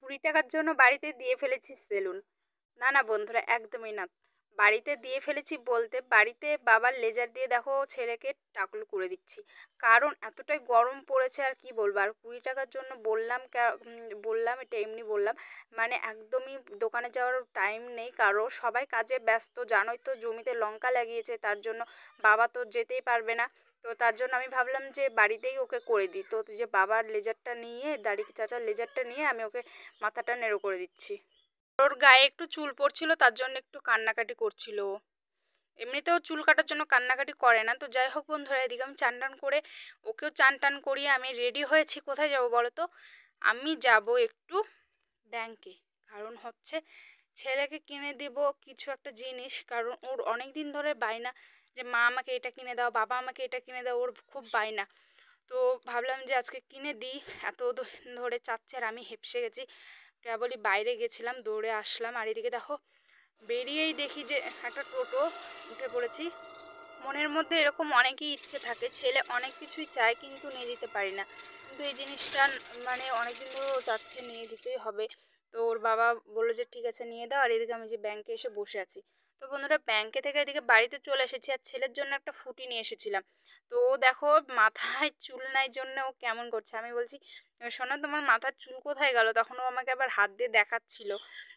20 টাকার জন্য বাড়িতে দিয়ে ফেলেছি সেলুন। না না বন্ধুরা, একদমই না। বাড়িতে দিয়ে ফেলেছি বলতে বাড়িতে বাবার লেজার দিয়ে দেখো ছেলেকে টাকলু করে দিচ্ছি। কারণ এতটাই গরম পড়েছে আর কি বলবো। আর 20 টাকার জন্য বললাম বললাম এটা এমনি বললাম, মানে একদমই দোকানে যাওয়ার টাইম নেই কারো, সবাই কাজে ব্যস্ত। জানোই তো জমিতে লঙ্কা লাগিয়েছে, তার জন্য বাবা তো যেতেই পারবে না। তো তার জন্য আমি ভাবলাম যে বাড়িতেই ওকে করে দিই। তো যে বাবার লেজারটা নিয়ে, দাড়ি চাচার লেজারটা নিয়ে আমি ওকে মাথাটা নেড়ো করে দিচ্ছি। ওর গায়ে একটু চুল পড়ছিল, তার জন্য একটু কান্নাকাটি করছিল ও। এমনিতেও চুল কাটার জন্য কান্নাকাটি করে না। তো যাই হোক বন্ধুরা, এদিকে আমি চান টান করে ওকেও চান টান করিয়ে আমি রেডি হয়েছি। কোথায় যাব বলো তো? আমি যাব একটু ব্যাংকে। কারণ হচ্ছে ছেলেকে কিনে দেব কিছু একটা জিনিস, কারণ ওর অনেক দিন ধরে বায়না যে মা আমাকে এটা কিনে দাও, বাবা আমাকে এটা কিনে দাও, ওর খুব বায়না। তো ভাবলাম যে আজকে কিনে দিই। এত দিন ধরে চাচ্ছে আর আমি হেঁপসে গেছি। কেবলই বাইরে গেছিলাম, দৌড়ে আসলাম। আর এদিকে দেখো বেরিয়েই দেখি যে একটা টোটো, উঠে পড়েছি। মনের মধ্যে এরকম অনেকই ইচ্ছে থাকে, ছেলে অনেক কিছুই চায় কিন্তু নিয়ে দিতে পারি না। কিন্তু এই জিনিসটা মানে অনেকদিন ধরেও চাচ্ছে, নিয়ে দিতেই হবে। তো ওর বাবা বললো যে ঠিক আছে নিয়ে দাও। আর এদিকে আমি যে ব্যাংকে এসে বসে আছি। তো বন্ধুরা, ব্যাংকে থেকে এদিকে বাড়িতে চলে এসেছি আর ছেলের জন্য একটা ফুটি নিয়ে এসেছিলাম। তো ও দেখো মাথায় চুল নাই জন্য ও কেমন করছে। আমি বলছি শোনো তোমার মাথার চুল কোথায় গেল, তখন ও আমাকে আবার হাত দিয়ে দেখাচ্ছিল।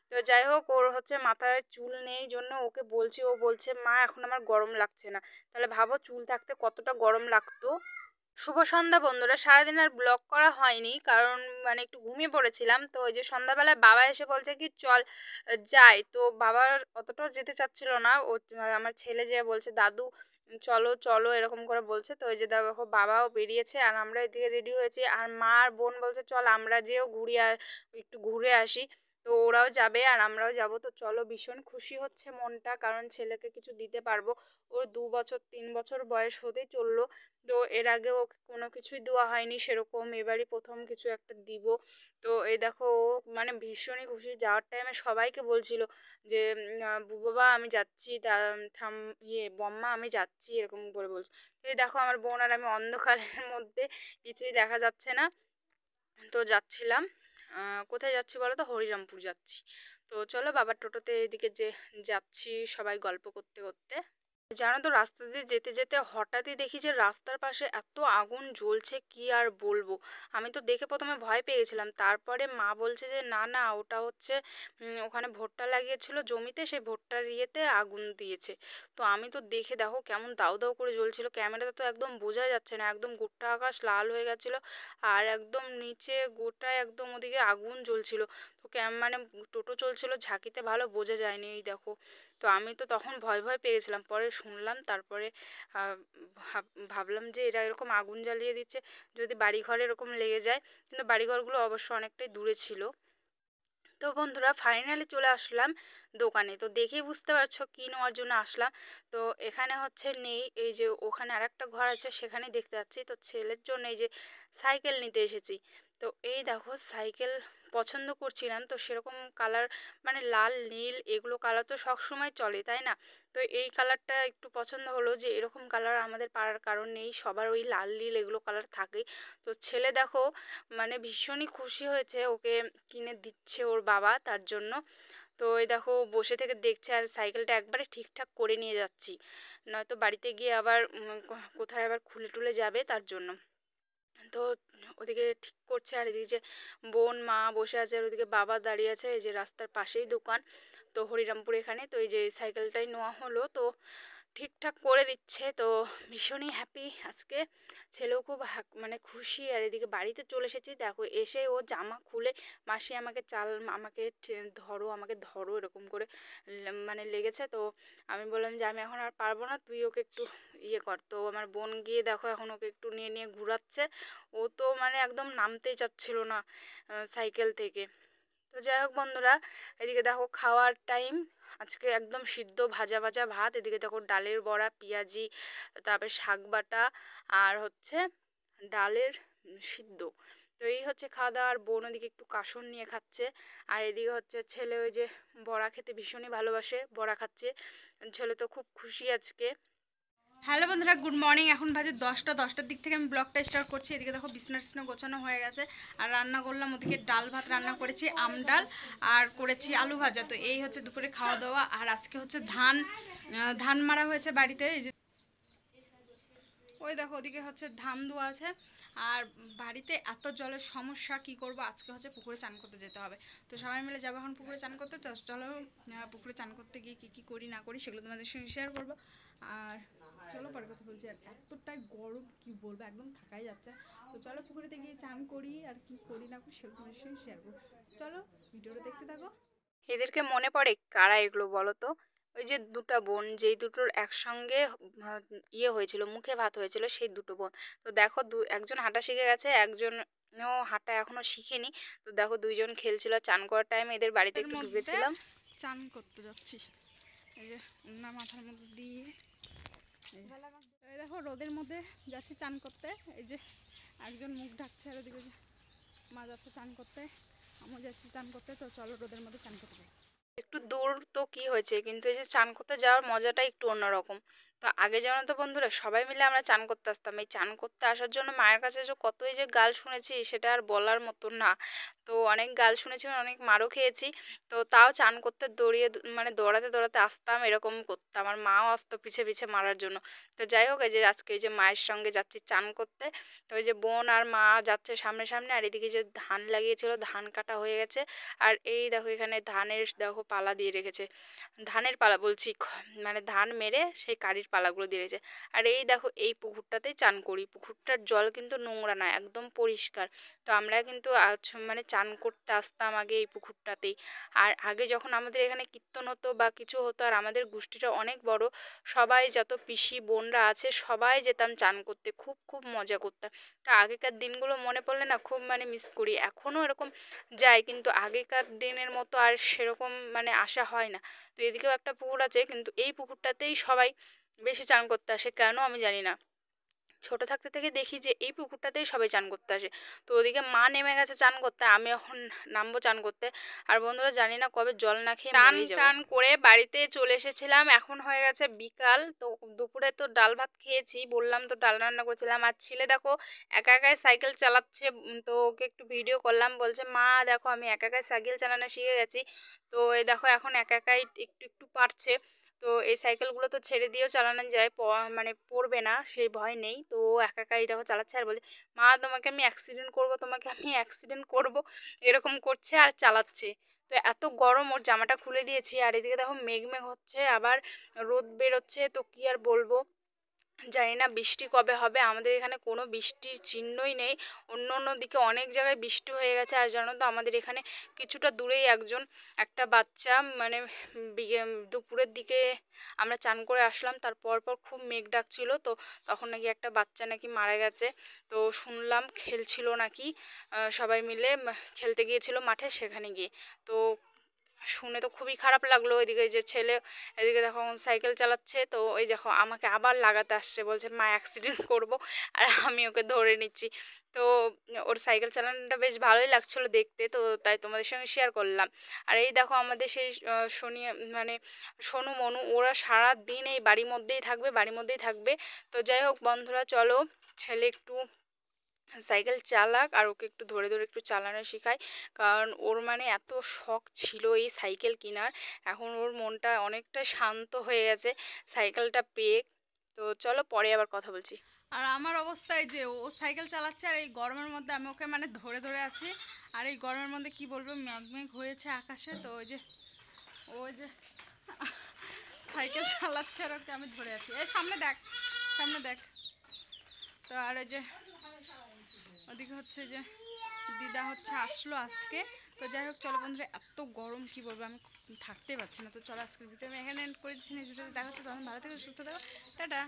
তো যাই হোক, ওর হচ্ছে মাথায় চুল নেই জন্য ওকে বলছি, ও বলছে মা এখন আমার গরম লাগছে না। তাহলে ভাবো চুল থাকতে কতটা গরম লাগতো। শুভ সন্ধ্যা বন্ধুরা। সারাদিন আর ব্লগ করা হয়নি কারণ মানে একটু ঘুমিয়ে পড়েছিলাম। তো ওই যে সন্ধ্যাবেলায় বাবা এসে বলছে কি চল যাই। তো বাবার অতটাও যেতে চাচ্ছিল না। ও আমার ছেলে যে বলছে দাদু চলো চলো এরকম করে বলছে। তো ওই যে দেখো বাবাও বেরিয়েছে আর আমরা এদিকে রেডি হয়েছি। আর মা আর বোন বলছে চল আমরা যেও একটু ঘুরে আসি। তো ওরাও যাবে আর আমরাও যাব। তো চলো, ভীষণ খুশি হচ্ছে মনটা, কারণ ছেলেকে কিছু দিতে পারবো। ওর 2 বছর 3 বছর বয়স হতেই চললো। তো এর আগে ওকে কোনো কিছুই দেওয়া হয়নি সেরকম, এবারই প্রথম কিছু একটা দিব। তো এই দেখো ও মানে ভীষণই খুশি। যাওয়ার টাইমে সবাইকে বলছিল যে বাবা আমি যাচ্ছি, থাম বম্মা আমি যাচ্ছি এরকম করে বলছে। তো এই দেখো আমার বোন আর আমি অন্ধকারের মধ্যে, কিছুই দেখা যাচ্ছে না। তো যাচ্ছিলাম, কোথায় যাচ্ছি বলো তো? হরিরামপুর যাচ্ছি। তো চলো বাবার টোটোতে এদিকে যে যাচ্ছি সবাই গল্প করতে করতে। জানো তো রাস্তা দিয়ে যেতে যেতে হঠাৎই দেখি যে রাস্তার পাশে এত আগুন জ্বলছে, কি আর বলবো। আমি তো দেখে প্রথমে ভয় পেয়ে গেছিলাম। তারপরে মা বলছে যে না না ওটা হচ্ছে ওখানে ভুট্টা লাগিয়েছিল জমিতে, সেই ভুট্টার ইয়েতে আগুন দিয়েছে। তো আমি তো দেখে দেখো কেমন দাউ দাউ করে জ্বলছিল, ক্যামেরাতে তো একদম বোঝা যাচ্ছে না, একদম গোটা আকাশ লাল হয়ে গেছিলো। আর একদম নিচে গোটায় একদম ওদিকে আগুন জ্বলছিল। তো মানে টোটো চলছিল ঝাঁকিতে, ভালো বোঝা যায়নি। এই দেখো, তো আমি তো তখন ভয় ভয় পেয়ে গেছিলাম। পরে শুনলাম, তারপরে আহ, ভাবলাম যে এরা এরকম আগুন জ্বালিয়ে দিচ্ছে, যদি বাড়িঘরে এরকম লেগে যায়। কিন্তু বাড়িঘরগুলো অবশ্য অনেকটাই দূরে ছিল। তো বন্ধুরা ফাইনালি চলে আসলাম দোকানে। তো দেখেই বুঝতে পারছো কী নেওয়ার জন্য আসলাম। তো এখানে হচ্ছে নেই, এই যে ওখানে আর একটা ঘর আছে সেখানে দেখতে পাচ্ছি। তো ছেলের জন্য এই যে সাইকেল নিতে এসেছি। তো এই দেখো সাইকেল পছন্দ করছিলাম, তো সেরকম কালার মানে লাল নীল এগুলো কালার তো সবসময় চলে তাই না? তো এই কালারটা একটু পছন্দ হলো, যে এরকম কালার আমাদের পাড়ার কারণ নেই, সবার ওই লাল নীল এগুলো কালার থাকেই। তো ছেলে দেখো মানে ভীষণই খুশি হয়েছে, ওকে কিনে দিচ্ছে ওর বাবা তার জন্য। তো এই দেখো বসে থেকে দেখছে আর সাইকেলটা একবারে ঠিকঠাক করে নিয়ে যাচ্ছি, নয়তো বাড়িতে গিয়ে আবার কোথায় আবার খুলে টুলে যাবে তার জন্য। তো ওদিকে ঠিক করছে আর এদিকে যে বোন মা বসে আছে আর ওদিকে বাবা দাঁড়িয়ে আছে। এই যে রাস্তার পাশেই দোকান, তো হরিরামপুর এখানে। তো এই যে সাইকেলটাই নেওয়া হলো, তো ঠিকঠাক করে দিচ্ছে। তো ভীষণই হ্যাপি আজকে, ছেলেও খুব মানে খুশি। আর এদিকে বাড়িতে চলে এসেছি, দেখো এসে ও জামা খুলে মাসি আমাকে আমাকে ধরো আমাকে ধরো এরকম করে মানে লেগেছে। তো আমি বললাম যে আমি এখন আর পারবো না, তুই ওকে একটু ইয়ে কর। তো আমার বোন গিয়ে দেখো এখন ওকে একটু নিয়ে নিয়ে ঘুরাচ্ছে। ও তো মানে একদম নামতেই চাচ্ছিল না সাইকেল থেকে। তো যাই হোক বন্ধুরা, এদিকে দেখো খাওয়ার টাইম। আজকে একদম সিদ্ধ ভাজা ভাজা ভাত, এদিকে দেখো ডালের বড়া পেঁয়াজি, তারপরে শাক বাটা, আর হচ্ছে ডালের সিদ্ধ। তো এই হচ্ছে খাওয়া দাওয়া। আর বোন ওদিকে একটু কাসন নিয়ে খাচ্ছে। আর এদিকে হচ্ছে ছেলে ওই যে বড়া খেতে ভীষণই ভালোবাসে, বড়া খাচ্ছে। ছেলে তো খুব খুশি আজকে। হ্যালো বন্ধুরা, গুড মর্নিং। এখন বাজে 10টার দিক থেকে আমি ব্লগটা স্টার্ট করছি। এদিকে দেখো বিছনা গোছানো হয়ে গেছে আর রান্না করলাম। ওদিকে ডাল ভাত রান্না করেছি, আম ডাল, আর করেছি আলু ভাজা। তো এই হচ্ছে দুপুরে খাওয়া দাওয়া। আর আজকে হচ্ছে ধান মারা হয়েছে বাড়িতে। এই যে ওই দেখো ওদিকে হচ্ছে ধান দোয়া আছে। আর বাড়িতে এত জলের সমস্যা, কি করব, আজকে হচ্ছে পুকুরে চান করতে যেতে হবে। তো সবাই মিলে যাবো এখন পুকুরে চান করতে। চলো পুকুরে চান করতে গিয়ে কী করি না করি সেগুলো তোমাদের সঙ্গে শেয়ার করবো। আর চলো পরে কথা বলছি। আর এতটাই গরম কি বলবো, একদম থাকাই যাচ্ছে। তো চলো পুকুরেতে গিয়ে চান করি, আর কি করি না করি সেগুলো তোমাদের সঙ্গে শেয়ার করবো। চলো ভিডিওটা দেখতে থাকো। এদেরকে মনে পড়ে কারা এগুলো বলো তো? ওই যে দুটো বোন, যেই দুটোর একসঙ্গে ইয়ে হয়েছিল, মুখে ভাত হয়েছিল, সেই দুটো বোন। তো দেখো একজন হাঁটা শিখে গেছে, একজন হাঁটা এখনো শিখেনি। তো দেখো দুইজন খেলছিল। চান করার টাইমে এদের বাড়িতে একটু ঢুকেছিলাম, চান করতে যাচ্ছি। এই যে না মাথার মধ্যে দিয়ে এই দেখো রোদের মধ্যে যাচ্ছি চান করতে। এই যে একজন মুখ ঢাকছে, আর ওদিকে মা যাচ্ছে চান করতে, আমিও যাচ্ছি চান করতে। তো চলো রোদের মধ্যে চান করতে যাই। একটু দূর তো কি হয়েছে, কিন্তু এই যে চান করতে যাওয়ার মজাটা একটু অন্যরকম। তো আগে যেমন তো বন্ধুরা সবাই মিলে আমরা চান করতে আসতাম। এই চান করতে আসার জন্য মায়ের কাছে যে কতই যে গাল শুনেছি সেটা আর বলার মতো না। তো অনেক গাল শুনেছি, অনেক মারও খেয়েছি। তো তাও চান করতে মানে দৌড়াতে আসতাম, এরকম করতাম। আর মাও আসতো পিছে পিছে মারার জন্য। তো যাই হোক, এই যে আজকে এই যে মায়ের সঙ্গে যাচ্ছি চান করতে। তো ওই যে বোন আর মা যাচ্ছে সামনে সামনে, আর এদিকে যে ধান লাগিয়েছিল ধান কাটা হয়ে গেছে। আর এই দেখো এখানে ধানের দেখো পালা দিয়ে রেখেছে, ধানের পালা বলছি, মানে ধান মেরে সেই কারির পালাগুলো দিয়ে রেখেছে। আর এই দেখো এই পুকুরটাতেই চান করি। পুকুরটার জল কিন্তু নোংরা না, একদম পরিষ্কার। তো আমরা কিন্তু মানে চান করতে আসতাম আগে এই পুকুরটাতেই। আর আগে যখন আমাদের এখানে কীর্তন হতো বা কিছু হতো, আর আমাদের গোষ্ঠীটা অনেক বড়, সবাই যত পিসি বোনরা আছে সবাই যেতাম চান করতে, খুব খুব মজা করতাম। তা আগেকার দিনগুলো মনে পড়লে না খুব মানে মিস করি। এখনও এরকম যাই, কিন্তু আগেকার দিনের মতো আর সেরকম মানে আসা হয় না। তো এদিকেও একটা পুকুর আছে, কিন্তু এই পুকুরটাতেই সবাই বেশি চান করতে আসে, কেন আমি জানি না। ছোট থাকতে থেকে দেখি যে এই পুকুরটাতেই সবাই চান করতে আসে। তো ওদিকে মা নেমে গেছে চান করতে, আমি এখন নামবো চান করতে। আর বন্ধুরা জানি না কবে জল না খেয়ে মরেই যাবো। টান করে বাড়িতে চলে এসেছিলাম, এখন হয়ে গেছে বিকাল। তো দুপুরে তো ডাল ভাত খেয়েছি, বললাম তো ডাল রান্না করেছিলাম। আর ছেলে দেখো একা একাই সাইকেল চালাচ্ছে। তো ওকে একটু ভিডিও করলাম, বলছে মা দেখো আমি একা একাই সাইকেল চালানো শিখে গেছি। তো এই দেখো এখন একা একাই একটু একটু পারছে। তো এই সাইকেলগুলো তো ছেড়ে দিয়েও চালানো যায়, মানে পড়বে না সেই ভয় নেই। তো ও একা একাই দেখো চালাচ্ছে, আর বলে মা তোমাকে আমি অ্যাক্সিডেন্ট করব, তোমাকে আমি অ্যাক্সিডেন্ট করব, এরকম করছে আর চালাচ্ছে। তো এত গরম, ওর জামাটা খুলে দিয়েছি। আর এদিকে দেখো মেঘ মেঘ হচ্ছে, আবার রোদ বেরোচ্ছে। তো কি আর বলবো, জানি না বৃষ্টি কবে হবে। আমাদের এখানে কোনো বৃষ্টির চিহ্নই নেই। অন্য অন্য দিকে অনেক জায়গায় বৃষ্টি হয়ে গেছে। আর জানো তো আমাদের এখানে কিছুটা দূরেই একটা বাচ্চা মানে দুপুরের দিকে আমরা চান করে আসলাম, তারপর খুব মেঘ ডাকছিল। তো তখন নাকি একটা বাচ্চা নাকি মারা গেছে। তো শুনলাম খেলছিল নাকি, সবাই মিলে খেলতে গিয়েছিল মাঠে, সেখানে গিয়ে। তো শুনে তো খুবই খারাপ লাগলো। এদিকে যে ছেলে এদিকে দেখো সাইকেল চালাচ্ছে। তো ওই দেখো আমাকে আবার লাগাতে আসছে, বলছে মা অ্যাক্সিডেন্ট করব, আর আমি ওকে ধরে নিচ্ছি। তো ওর সাইকেল চালানোটা বেশ ভালোই লাগছিলো দেখতে, তো তাই তোমাদের সঙ্গে শেয়ার করলাম। আর এই দেখো আমাদের সেই মানে সোনু মনু, ওরা সারা দিন এই বাড়ির মধ্যেই থাকবে। তো যাই হোক বন্ধুরা, চলো ছেলে একটু সাইকেল চালাক, আর ওকে একটু ধরে ধরে একটু চালানো শেখাই। কারণ ওর মানে এত শখ ছিল এই সাইকেল কেনার, এখন ওর মনটা অনেকটা শান্ত হয়ে গেছে সাইকেলটা পেয়ে। তো চলো পরে আবার কথা বলছি। আর আমার অবস্থায় যে ও সাইকেল চালাচ্ছে, আর এই গরমের মধ্যে আমি ওকে মানে ধরে ধরে আছি। আর এই গরমের মধ্যে কি বলবো, মেঘ হয়েছে আকাশে। তো ওই যে সাইকেল চালাচ্ছে, আর ওকে আমি ধরে আছি। এই সামনে দেখ, সামনে দেখ। তো আর ওই যে ওদিকে হচ্ছে যে দিদা হচ্ছে আসলো আজকে। তো যাই হোক চলো বন্ধুরা, এত গরম কি বলবো, আমি থাকতে পারছি না। তো চলো আজকের ভিডিও আমি এখানে এন্ড করে দিচ্ছি। নেক্সট ভিডিওতে দেখা হচ্ছে, তখন ভালো থেকে সুস্থ থাকো, টাটা।